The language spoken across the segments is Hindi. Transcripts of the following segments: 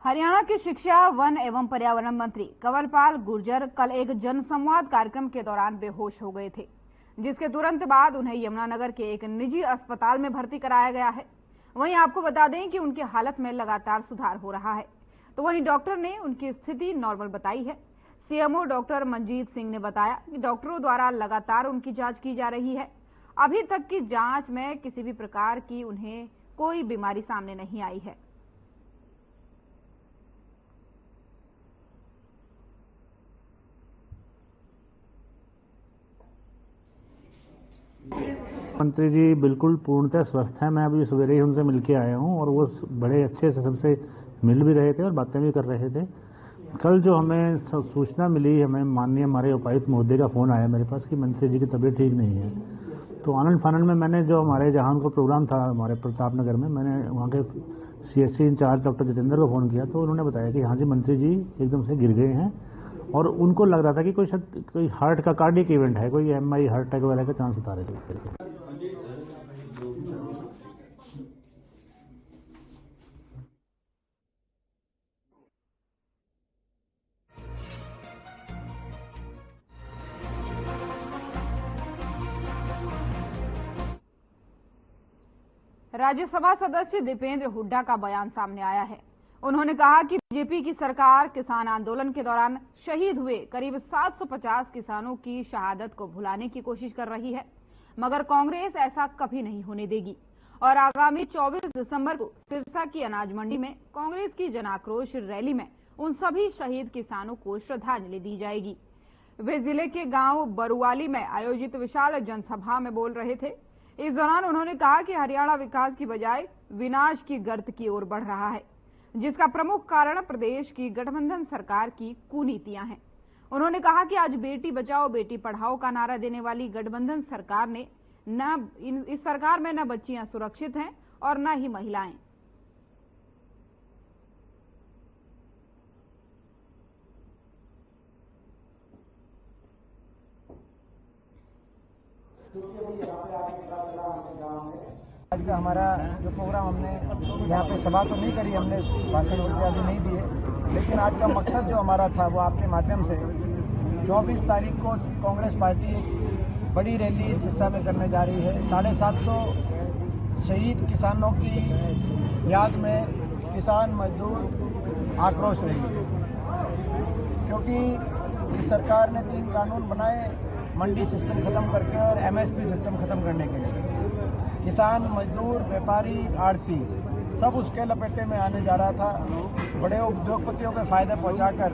हरियाणा के शिक्षा, वन एवं पर्यावरण मंत्री कंवरपाल गुर्जर कल एक जनसंवाद कार्यक्रम के दौरान बेहोश हो गए थे, जिसके तुरंत बाद उन्हें यमुनानगर के एक निजी अस्पताल में भर्ती कराया गया है। वहीं आपको बता दें कि उनकी हालत में लगातार सुधार हो रहा है। तो वहीं डॉक्टर ने उनकी स्थिति नॉर्मल बताई है। सीएमओ डॉक्टर मनजीत सिंह ने बताया कि डॉक्टरों द्वारा लगातार उनकी जांच की जा रही है। अभी तक की जांच में किसी भी प्रकार की उन्हें कोई बीमारी सामने नहीं आई है। मंत्री जी बिल्कुल पूर्णतः स्वस्थ हैं। मैं अभी सवेरे ही उनसे मिलके आया हूं और वो बड़े अच्छे से सबसे मिल भी रहे थे और बातें भी कर रहे थे। कल जो हमें सूचना मिली, हमें माननीय हमारे उपायुक्त महोदय का फोन आया मेरे पास कि मंत्री जी की तबीयत ठीक नहीं है। तो आनंद फानंद में मैंने जो हमारे जहां उनका प्रोग्राम था हमारे प्रताप नगर में, मैंने वहाँ के सीएससी इंचार्ज डॉक्टर जितेंद्र को फोन किया। तो उन्होंने बताया कि हाँ जी मंत्री जी एकदम से गिर गए हैं और उनको लग रहा था कि कोई हार्ट का कार्डियक इवेंट है, कोई एमआई हार्ट अटैक वगैरह का चांस बता रहे थे। राज्यसभा सदस्य दीपेंद्र हुड्डा का बयान सामने आया है। उन्होंने कहा कि बीजेपी की सरकार किसान आंदोलन के दौरान शहीद हुए करीब 750 किसानों की शहादत को भुलाने की कोशिश कर रही है, मगर कांग्रेस ऐसा कभी नहीं होने देगी और आगामी 24 दिसंबर को सिरसा की अनाज मंडी में कांग्रेस की जन आक्रोश रैली में उन सभी शहीद किसानों को श्रद्धांजलि दी जाएगी। वे जिले के गांव बरुआली में आयोजित विशाल जनसभा में बोल रहे थे। इस दौरान उन्होंने कहा कि हरियाणा विकास की बजाय विनाश की गर्त की ओर बढ़ रहा है, जिसका प्रमुख कारण प्रदेश की गठबंधन सरकार की कुनीतियां हैं। उन्होंने कहा कि आज बेटी बचाओ बेटी पढ़ाओ का नारा देने वाली गठबंधन सरकार ने इस सरकार में न बच्चियां सुरक्षित हैं और न ही महिलाएं। आज का हमारा जो प्रोग्राम हमने यहाँ पे सभा तो नहीं करी, हमने भाषण इत्यादि नहीं दिए, लेकिन आज का मकसद जो हमारा था वो आपके माध्यम से 24 तारीख को कांग्रेस पार्टी एक बड़ी रैली सिरसा में करने जा रही है। 750 शहीद किसानों की याद में किसान मजदूर आक्रोश रही, क्योंकि इस सरकार ने 3 कानून बनाए मंडी सिस्टम खत्म करके और एमएसपी सिस्टम खत्म करने के लिए। किसान मजदूर व्यापारी आड़ती सब उसके लपेटे में आने जा रहा था, बड़े उद्योगपतियों को फायदा पहुंचाकर,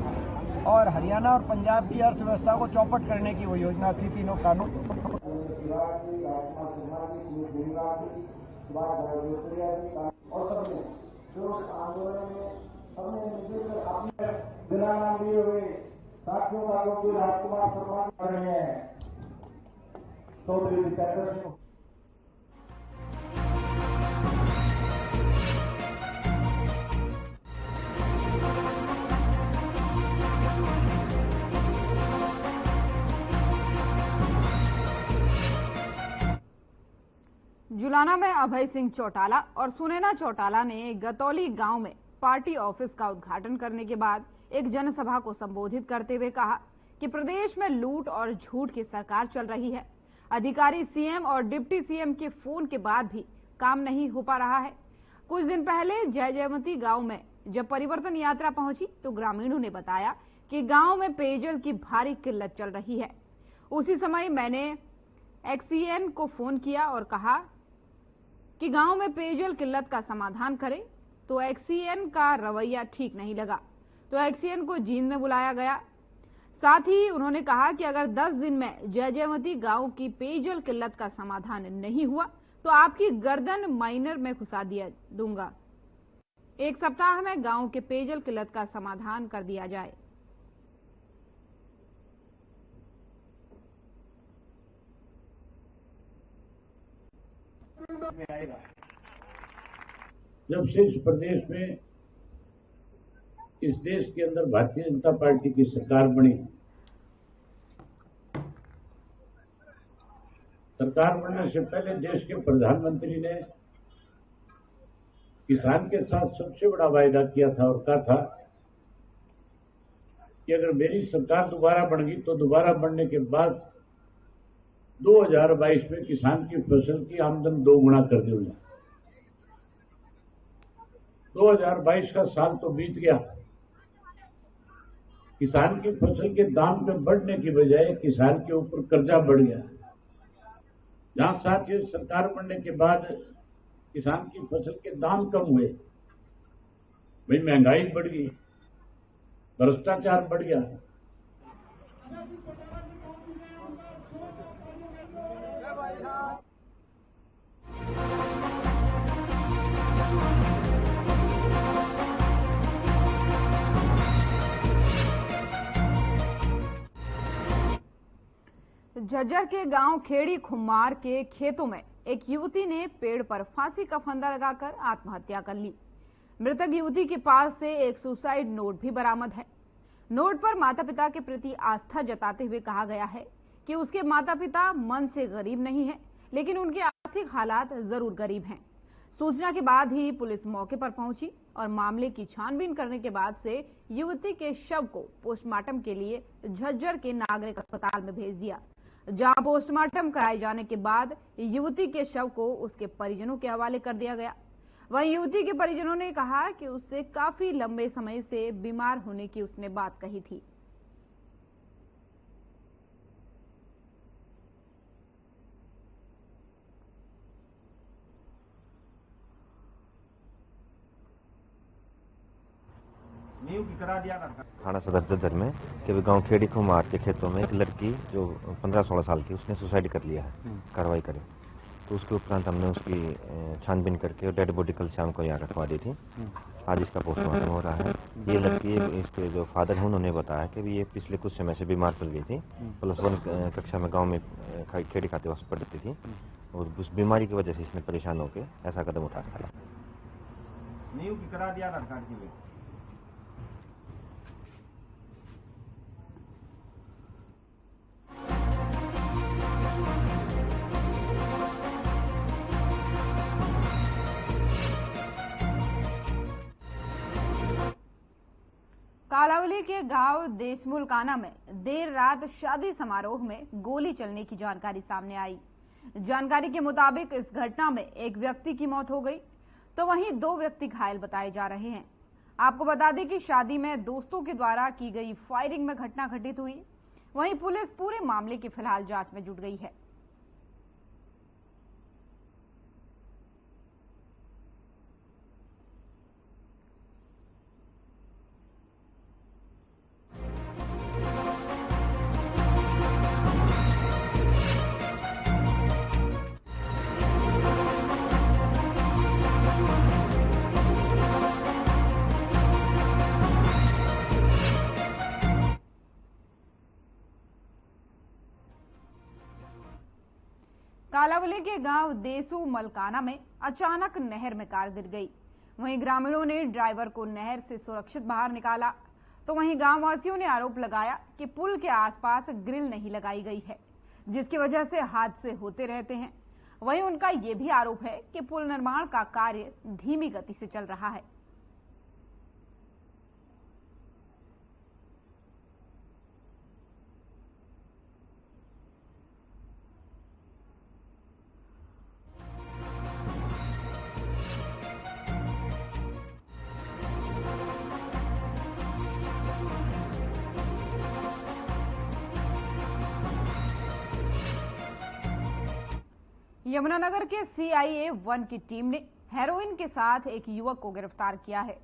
और हरियाणा और पंजाब की अर्थव्यवस्था को चौपट करने की वो योजना थी। तीनों कानून साथियों का लोग राजकुमार सम्मान कर रहे हैं। तो जुलाना में अभय सिंह चौटाला और सुनैना चौटाला ने गतौली गांव में पार्टी ऑफिस का उद्घाटन करने के बाद एक जनसभा को संबोधित करते हुए कहा कि प्रदेश में लूट और झूठ की सरकार चल रही है। अधिकारी सीएम और डिप्टी सीएम के फोन के बाद भी काम नहीं हो पा रहा है। कुछ दिन पहले जयमती गांव में जब परिवर्तन यात्रा पहुंची तो ग्रामीणों ने बताया कि गांव में पेयजल की भारी किल्लत चल रही है। उसी समय मैंने एक्सीएन को फोन किया और कहा कि गांव में पेयजल किल्लत का समाधान करें, तो एक्सीएन का रवैया ठीक नहीं लगा, तो एक्सीएन को जींद में बुलाया गया। साथ ही उन्होंने कहा कि अगर 10 दिन में जयमती गांव की पेयजल किल्लत का समाधान नहीं हुआ तो आपकी गर्दन माइनर में घुसा दिया दूंगा। 1 सप्ताह में गांव के पेयजल किल्लत का समाधान कर दिया जाए। जब से इस प्रदेश में, इस देश के अंदर भारतीय जनता पार्टी की सरकार बनी, सरकार बनने से पहले देश के प्रधानमंत्री ने किसान के साथ सबसे बड़ा वायदा किया था और कहा था कि अगर मेरी सरकार दोबारा बन गई तो दोबारा बनने के बाद 2022 में किसान की फसल की आमदन 2 गुना कर दूंगा। 2022 का साल तो बीत गया। किसान की फसल के दाम पे बढ़ने की बजाय किसान के ऊपर कर्जा बढ़ गया। जहां साथ ही सरकार बनने के बाद किसान की फसल के दाम कम हुए, वही महंगाई बढ़ गई, भ्रष्टाचार बढ़ गया। झज्जर के गांव खेड़ी खुमार के खेतों में एक युवती ने पेड़ पर फांसी का फंदा लगाकर आत्महत्या कर ली। मृतक युवती के पास से एक सुसाइड नोट भी बरामद है। नोट पर माता पिता के प्रति आस्था जताते हुए कहा गया है कि उसके माता पिता मन से गरीब नहीं है, लेकिन उनके आर्थिक हालात जरूर गरीब हैं। सूचना के बाद ही पुलिस मौके पर पहुंची और मामले की छानबीन करने के बाद से युवती के शव को पोस्टमार्टम के लिए झज्जर के नागरिक अस्पताल में भेज दिया, जहां पोस्टमार्टम कराए जाने के बाद युवती के शव को उसके परिजनों के हवाले कर दिया गया। वहीं युवती के परिजनों ने कहा कि उससे काफी लंबे समय से बीमार होने की उसने बात कही थी। थाना सदर झज्जर में कि गांव खेड़ी खुमार के खेतों में एक लड़की जो 15-16 साल की, उसने सुसाइड कर लिया है, कार्रवाई करे। तो उसके उपरांत हमने उसकी छानबीन करके डेड बॉडी कल शाम को यहाँ रखवा दी थी। आज इसका पोस्टमार्टम हो रहा है। ये लड़की, इसके जो फादर हैं, उन्होंने बताया कि ये पिछले कुछ समय से बीमार चल गई थी। +1 कक्षा में गाँव में खेड़ी खाते वापस पढ़ती थी और उस बीमारी की वजह से इसने परेशान होकर ऐसा कदम उठाया। नियुक्त करा दिया आधार कार्ड के लिए। कालावली के गांव देशमुलकाना में देर रात शादी समारोह में गोली चलने की जानकारी सामने आई। जानकारी के मुताबिक इस घटना में एक व्यक्ति की मौत हो गई तो वहीं 2 व्यक्ति घायल बताए जा रहे हैं। आपको बता दें कि शादी में दोस्तों के द्वारा की गई फायरिंग में घटना घटित हुई। वहीं पुलिस पूरे मामले की फिलहाल जांच में जुट गई है। कालावली के गांव देसू मलकाना में अचानक नहर में कार गिर गई। वहीं ग्रामीणों ने ड्राइवर को नहर से सुरक्षित बाहर निकाला तो वहीं गांव वासियों ने आरोप लगाया कि पुल के आसपास ग्रिल नहीं लगाई गई है, जिसकी वजह से हादसे होते रहते हैं। वहीं उनका यह भी आरोप है कि पुल निर्माण का कार्य धीमी गति से चल रहा है। यमुनानगर के CIA 1 की टीम ने हेरोइन के साथ एक युवक को गिरफ्तार किया है।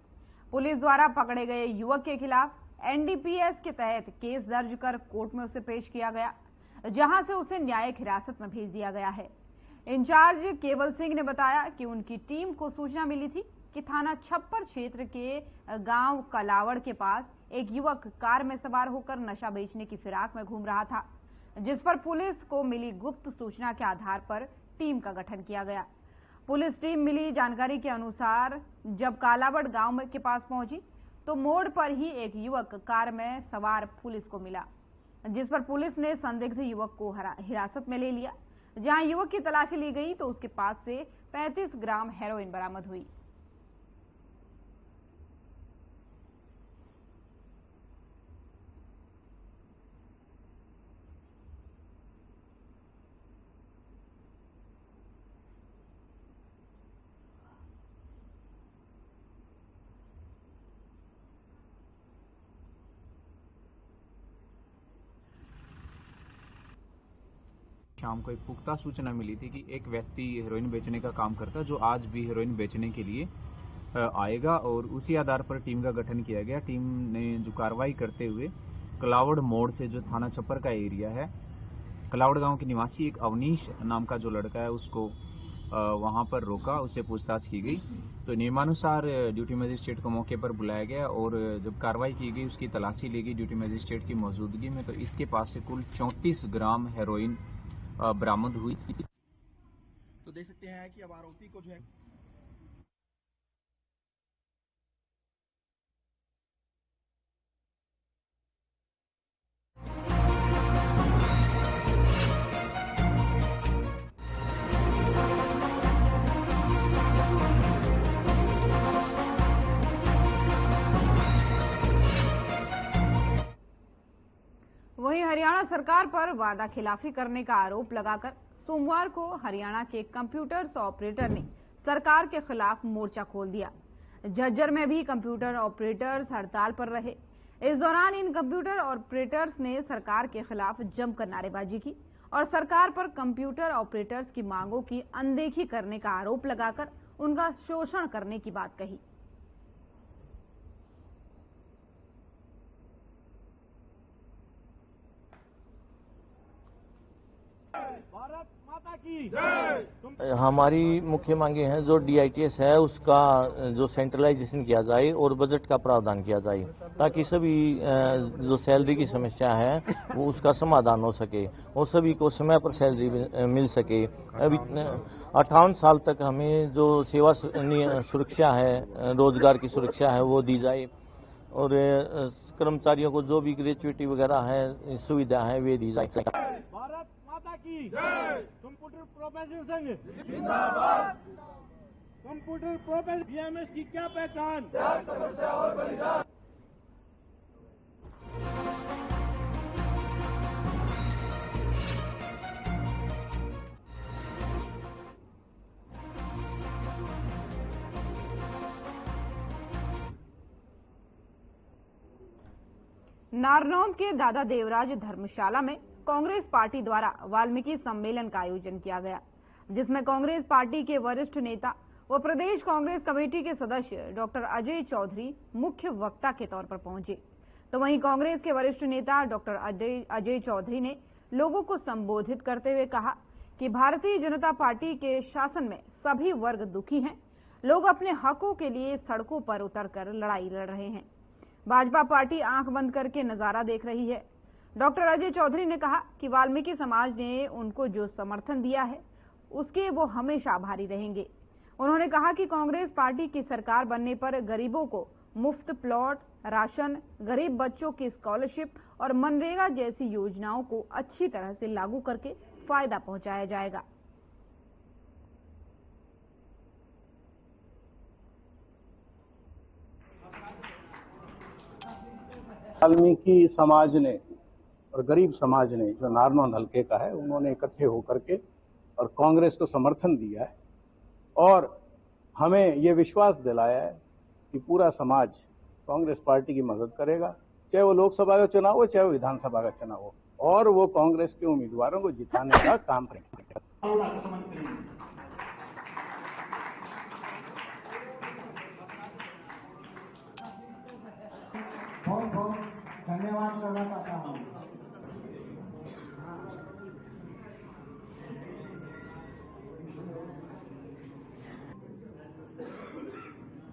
पुलिस द्वारा पकड़े गए युवक के खिलाफ NDPS के तहत केस दर्ज कर कोर्ट में उसे पेश किया गया, जहां से उसे न्यायिक हिरासत में भेज दिया गया है। इंचार्ज केवल सिंह ने बताया कि उनकी टीम को सूचना मिली थी कि थाना छप्पर क्षेत्र के गांव कलावड़ के पास एक युवक कार में सवार होकर नशा बेचने की फिराक में घूम रहा था, जिस पर पुलिस को मिली गुप्त सूचना के आधार पर टीम का गठन किया गया। पुलिस टीम मिली जानकारी के अनुसार जब कालावड़ गांव के पास पहुंची तो मोड़ पर ही एक युवक कार में सवार पुलिस को मिला, जिस पर पुलिस ने संदिग्ध युवक को हिरासत में ले लिया। जहां युवक की तलाशी ली गई तो उसके पास से 35 ग्राम हेरोइन बरामद हुई। शाम को एक पुख्ता सूचना मिली थी कि एक व्यक्ति हेरोइन बेचने का काम करता जो आज भी हेरोइन बेचने के लिए आएगा, और उसी आधार पर टीम का गठन किया गया। टीम ने जो कार्रवाई करते हुए कलावड़ मोड़ से, जो थाना छप्पर का एरिया है, कलावड़ गांव के निवासी एक अवनीश नाम का जो लड़का है उसको वहां पर रोका, उससे पूछताछ की गई। तो नियमानुसार ड्यूटी मजिस्ट्रेट को मौके पर बुलाया गया और जब कार्रवाई की गई, उसकी तलाशी ली गई ड्यूटी मजिस्ट्रेट की मौजूदगी में, तो इसके पास से कुल 34 ग्राम हेरोइन बरामद हुई। तो देख सकते हैं कि अब आरोपी को जो है वहीं हरियाणा सरकार पर वादा खिलाफी करने का आरोप लगाकर सोमवार को हरियाणा के कंप्यूटर ऑपरेटर ने सरकार के खिलाफ मोर्चा खोल दिया। झज्जर में भी कंप्यूटर ऑपरेटर्स हड़ताल पर रहे। इस दौरान इन कंप्यूटर ऑपरेटर्स ने सरकार के खिलाफ जमकर नारेबाजी की और सरकार पर कंप्यूटर ऑपरेटर्स की मांगों की अनदेखी करने का आरोप लगाकर उनका शोषण करने की बात कही। भारत माता की हमारी मुख्य मांगे हैं, जो DITS है उसका जो सेंट्रलाइजेशन किया जाए और बजट का प्रावधान किया जाए, ताकि सभी जो सैलरी की समस्या है वो उसका समाधान हो सके और सभी को समय पर सैलरी मिल सके। अभी 58 साल तक हमें जो सेवा सुरक्षा है, रोजगार की सुरक्षा है वो दी जाए और कर्मचारियों को जो भी ग्रेचुइटी वगैरह है, सुविधा है, वे दी जाए। भारत माता की जय। कंप्यूटर प्रोफेसर संघ जिंदाबाद। कंप्यूटर प्रोफेसर BMS की क्या पहचान? त्याग, तपस्या और बलिदान। नारनौंद के दादा देवराज धर्मशाला में कांग्रेस पार्टी द्वारा वाल्मीकि सम्मेलन का आयोजन किया गया, जिसमें कांग्रेस पार्टी के वरिष्ठ नेता व प्रदेश कांग्रेस कमेटी के सदस्य डॉक्टर अजय चौधरी मुख्य वक्ता के तौर पर पहुंचे। तो वहीं कांग्रेस के वरिष्ठ नेता डॉक्टर अजय चौधरी ने लोगों को संबोधित करते हुए कहा कि भारतीय जनता पार्टी के शासन में सभी वर्ग दुखी हैं। लोग अपने हकों के लिए सड़कों पर उतरकर लड़ाई लड़ रहे हैं। भाजपा पार्टी आंख बंद करके नजारा देख रही है। डॉक्टर अजय चौधरी ने कहा कि वाल्मीकि समाज ने उनको जो समर्थन दिया है उसके वो हमेशा आभारी रहेंगे। उन्होंने कहा कि कांग्रेस पार्टी की सरकार बनने पर गरीबों को मुफ्त प्लॉट, राशन, गरीब बच्चों की स्कॉलरशिप और मनरेगा जैसी योजनाओं को अच्छी तरह से लागू करके फायदा पहुंचाया जाएगा। वाल्मीकि समाज ने और गरीब समाज ने, जो नारनौंद हल्के का है, उन्होंने इकट्ठे होकर के और कांग्रेस को समर्थन दिया है और हमें ये विश्वास दिलाया है कि पूरा समाज कांग्रेस पार्टी की मदद करेगा, चाहे वो लोकसभा का चुनाव हो, चाहे वो विधानसभा का चुनाव हो, और वो कांग्रेस के उम्मीदवारों को जिताने का काम करेंगे। बहुत बहुत धन्यवाद करना चाहता हूँ।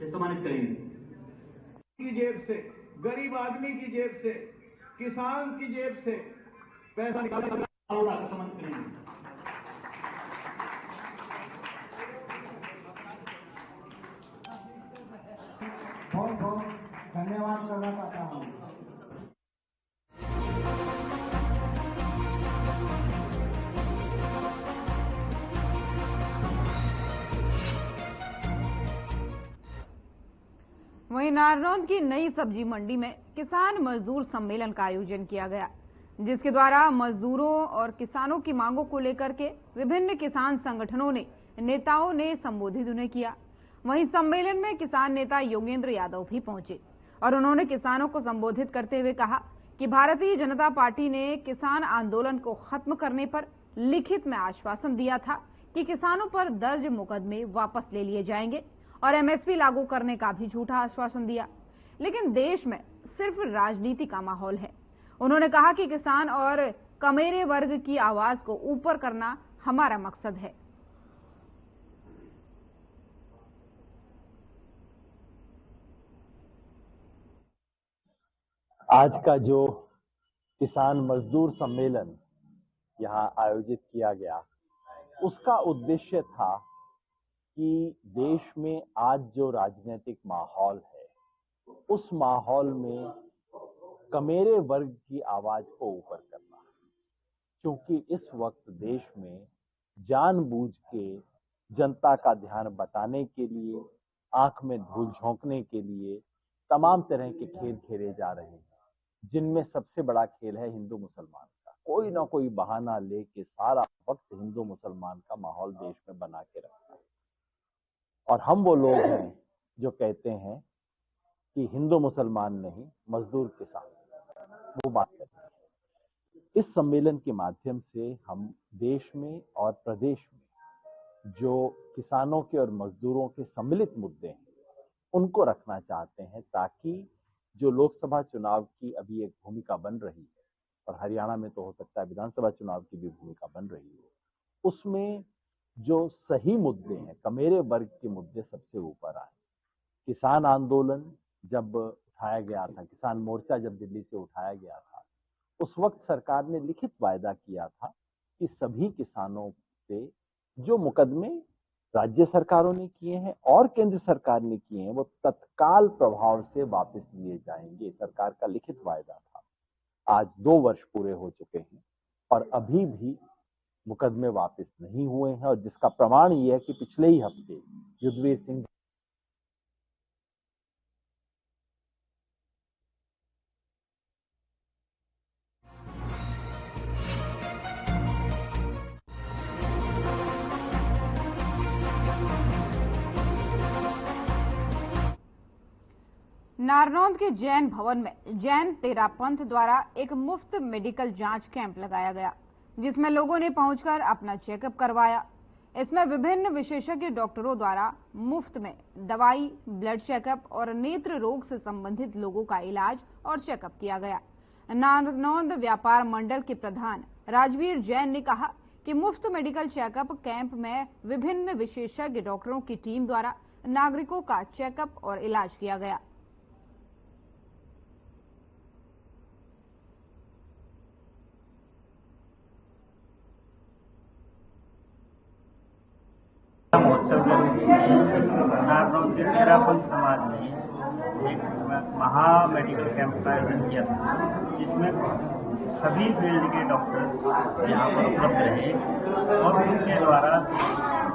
सम्मानित करेंगे। की जेब से, गरीब आदमी की जेब से, किसान की जेब से पैसा निकाला सम्मानित करेंगे। बहुत बहुत धन्यवाद करना चाहता हूँ। वहीं नारनौंद की नई सब्जी मंडी में किसान मजदूर सम्मेलन का आयोजन किया गया, जिसके द्वारा मजदूरों और किसानों की मांगों को लेकर के विभिन्न किसान संगठनों ने नेताओं ने संबोधित उन्हें किया। वहीं सम्मेलन में किसान नेता योगेंद्र यादव भी पहुंचे और उन्होंने किसानों को संबोधित करते हुए कहा कि भारतीय जनता पार्टी ने किसान आंदोलन को खत्म करने पर लिखित में आश्वासन दिया था कि किसानों पर दर्ज मुकदमे वापस ले लिए जाएंगे और एमएसपी लागू करने का भी झूठा आश्वासन दिया। लेकिन देश में सिर्फ राजनीति का माहौल है। उन्होंने कहा कि किसान और कमेरे वर्ग की आवाज को ऊपर करना हमारा मकसद है। आज का जो किसान मजदूर सम्मेलन यहाँ आयोजित किया गया, उसका उद्देश्य था कि देश में आज जो राजनीतिक माहौल है, उस माहौल में कमेरे वर्ग की आवाज को ऊपर करना। क्योंकि इस वक्त देश में जानबूझ के जनता का ध्यान बटाने के लिए, आंख में धूल झोंकने के लिए तमाम तरह के खेल खेले जा रहे हैं, जिनमें सबसे बड़ा खेल है हिंदू मुसलमान का। कोई ना कोई बहाना लेके सारा वक्त हिंदू मुसलमान का माहौल देश में बना के रखना है। और हम वो लोग हैं जो कहते हैं कि हिंदू मुसलमान नहीं, मजदूर किसान, वो बात करते हैं। इस सम्मेलन के माध्यम से हम देश में और प्रदेश में जो किसानों के और मजदूरों के सम्मिलित मुद्दे हैं, उनको रखना चाहते हैं, ताकि जो लोकसभा चुनाव की अभी एक भूमिका बन रही है, और हरियाणा में तो हो सकता है विधानसभा चुनाव की भी भूमिका बन रही है, उसमें जो सही मुद्दे हैं, कमेरे वर्ग के मुद्दे सबसे ऊपर आए। किसान आंदोलन जब उठाया गया था, किसान मोर्चा जब दिल्ली से उठाया गया था, उस वक्त सरकार ने लिखित वायदा किया था कि सभी किसानों से जो मुकदमे राज्य सरकारों ने किए हैं और केंद्र सरकार ने किए हैं, वो तत्काल प्रभाव से वापस लिए जाएंगे। सरकार का लिखित वायदा था। आज 2 वर्ष पूरे हो चुके हैं और अभी भी मुकदमे वापस नहीं हुए हैं, और जिसका प्रमाण ये है कि पिछले ही हफ्ते युद्धवीर सिंह नारनौंद के जैन भवन में जैन तेरा पंथ द्वारा एक मुफ्त मेडिकल जांच कैंप लगाया गया, जिसमें लोगों ने पहुंचकर अपना चेकअप करवाया। इसमें विभिन्न विशेषज्ञ डॉक्टरों द्वारा मुफ्त में दवाई, ब्लड चेकअप और नेत्र रोग से संबंधित लोगों का इलाज और चेकअप किया गया। नारनौंद व्यापार मंडल के प्रधान राजवीर जैन ने कहा कि मुफ्त मेडिकल चेकअप कैंप में विभिन्न विशेषज्ञ डॉक्टरों की टीम द्वारा नागरिकों का चेकअप और इलाज किया गया। नारनौंद के तेरापंथ समाज ने एक महा मेडिकल कैंप का आयोजन किया था, जिसमें सभी फील्ड के डॉक्टर यहाँ पर उपलब्ध रहे और उनके द्वारा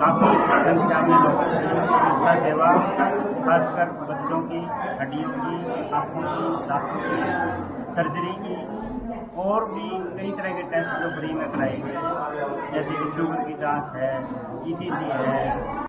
काफी संख्या में लोगों की चिकित्सा सेवा, खासकर बच्चों की, हड्डियों की, आंखों की, दांतों की, सर्जरी की और भी कई तरह के टेस्ट जो फ्री में कराए गए, जैसे कि शुगर की जांच है, ECG है।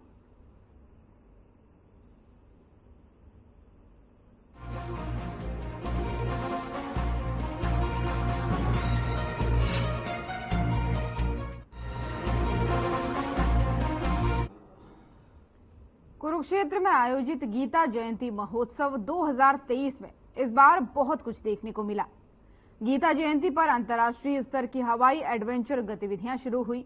कुरुक्षेत्र में आयोजित गीता जयंती महोत्सव 2023 में इस बार बहुत कुछ देखने को मिला। गीता जयंती पर अंतर्राष्ट्रीय स्तर की हवाई एडवेंचर गतिविधियां शुरू हुई।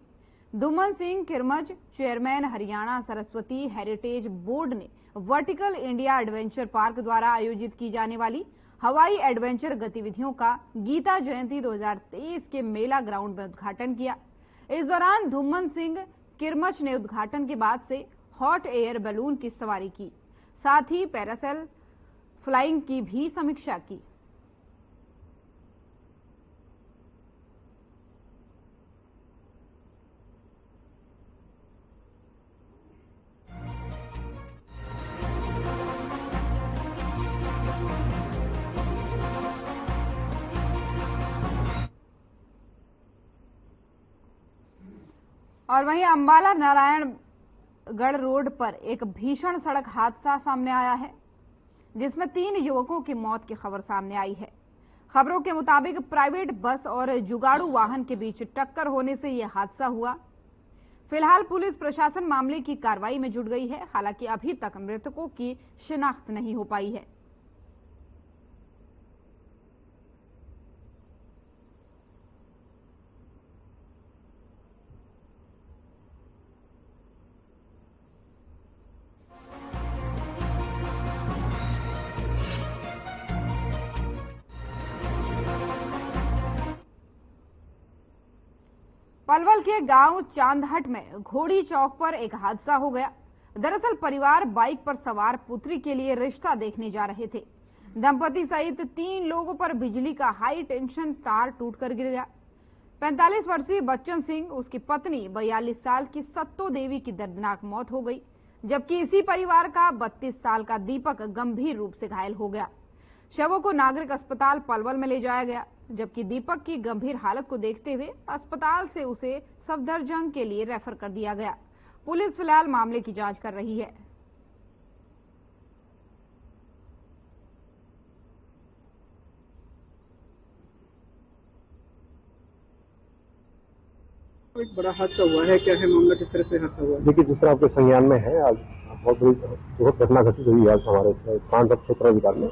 Duman Singh Kirmach, chairman Haryana Saraswati heritage board ने वर्टिकल इंडिया एडवेंचर पार्क द्वारा आयोजित की जाने वाली हवाई एडवेंचर गतिविधियों का गीता जयंती 2023 के मेला ग्राउंड में उद्घाटन किया। इस दौरान दुमन सिंह किरमज ने उद्घाटन के बाद से हॉट एयर बैलून की सवारी की, साथ ही पैरासेल फ्लाइंग की भी समीक्षा की। और वहीं अंबाला नारायणगढ़ रोड पर एक भीषण सड़क हादसा सामने आया है, जिसमें 3 युवकों की मौत की खबर सामने आई है। खबरों के मुताबिक प्राइवेट बस और जुगाड़ू वाहन के बीच टक्कर होने से यह हादसा हुआ। फिलहाल पुलिस प्रशासन मामले की कार्रवाई में जुट गई है। हालांकि अभी तक मृतकों की शिनाख्त नहीं हो पाई है। पलवल के गांव चांदहट में घोड़ी चौक पर एक हादसा हो गया। दरअसल परिवार बाइक पर सवार पुत्री के लिए रिश्ता देखने जा रहे थे। दंपति सहित 3 लोगों पर बिजली का हाई टेंशन तार टूटकर गिर गया। 45 वर्षीय बच्चन सिंह, उसकी पत्नी 42 साल की सत्तो देवी की दर्दनाक मौत हो गई, जबकि इसी परिवार का 32 साल का दीपक गंभीर रूप से घायल हो गया। शवों को नागरिक अस्पताल पलवल में ले जाया गया, जबकि दीपक की गंभीर हालत को देखते हुए अस्पताल से उसे सफदरजंग के लिए रेफर कर दिया गया। पुलिस फिलहाल मामले की जांच कर रही है। एक बड़ा हादसा हुआ है, क्या है मामला, किस तरह से हादसा हुआ? देखिए, जिस तरह आपके संज्ञान में है, आज बहुत बड़ी घटना घटित हुई आज हमारे चांदहट क्षेत्र अधिकार में,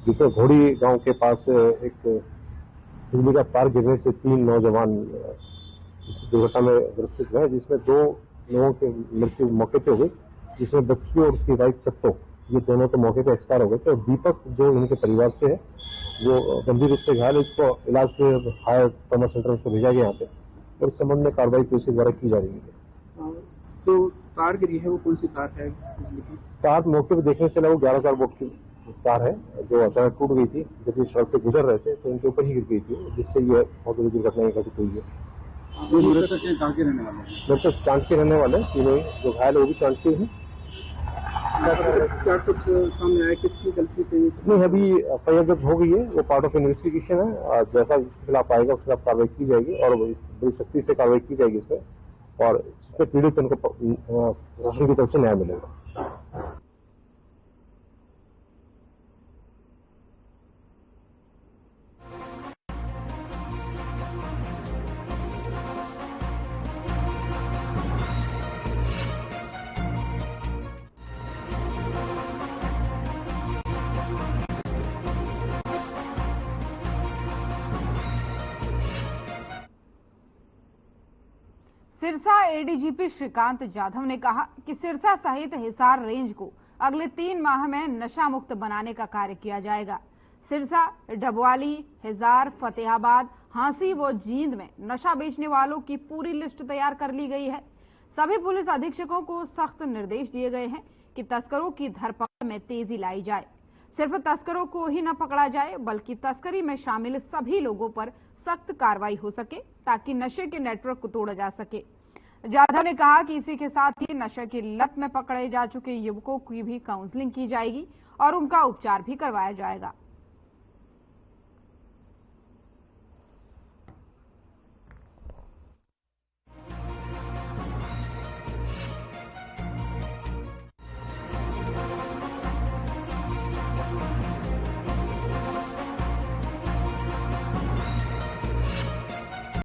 जिसमें घोड़ी गांव के पास एक बिजली का तार गिरने से 3 नौजवान इस दुर्घटना में ग्रसित हुए, जिसमें 2 लोगों की मृत्यु मौके पर हो गई, जिसमें बच्ची और उसकी वाइफ सत्तो, ये दोनों तो मौके पर एक्सपायर हो गए थे। और दीपक जो इनके परिवार से है, वो गंभीर रूप से घायल, इसको इलाज के हायर ट्रॉमा सेंटर में भेजा गया यहाँ पे, और इस संबंध में कार्रवाई पुलिस द्वारा की जा रही है। तो तार गिरी है, वो कौन सी तार है बिजली की? तार मौके पर देखने से लगा 11,000 वोल्ट की तार है, जो अचानक टूट गई थी। जब इस सड़क से गुजर रहे थे तो इनके ऊपर ही गिर गई थी, जिससे ये बहुत बड़ी दुर्घटना घटित हुई है। कहाँ के रहने वाले हैं? मतलब चांद के रहने वाले तीनों, जो घायल वो भी चांद के हैं। क्या कुछ सामने आया, किसकी गलती से? नहीं, अभी एफआईआर जब हो गई है, वो पार्ट ऑफ इन्वेस्टिगेशन है। जैसा जिसके खिलाफ आएगा उसके खिलाफ कार्रवाई की जाएगी, और बड़ी सख्ती से कार्रवाई की जाएगी इसमें, और जिसमें पीड़ित उनको प्रशासन की तरफ से न्याय मिलेगा। सिरसा एडीजीपी श्रीकांत जाधव ने कहा कि सिरसा सहित हिसार रेंज को अगले 3 माह में नशा मुक्त बनाने का कार्य किया जाएगा। सिरसा, डबवाली, हिसार, फतेहाबाद, हांसी व जींद में नशा बेचने वालों की पूरी लिस्ट तैयार कर ली गई है। सभी पुलिस अधीक्षकों को सख्त निर्देश दिए गए हैं कि तस्करों की धरपकड़ में तेजी लाई जाए। सिर्फ तस्करों को ही न पकड़ा जाए, बल्कि तस्करी में शामिल सभी लोगों पर सख्त कार्रवाई हो सके, ताकि नशे के नेटवर्क को तोड़ा जा सके। जाधव ने कहा कि इसी के साथ ही नशे की लत में पकड़े जा चुके युवकों की भी काउंसलिंग की जाएगी और उनका उपचार भी करवाया जाएगा।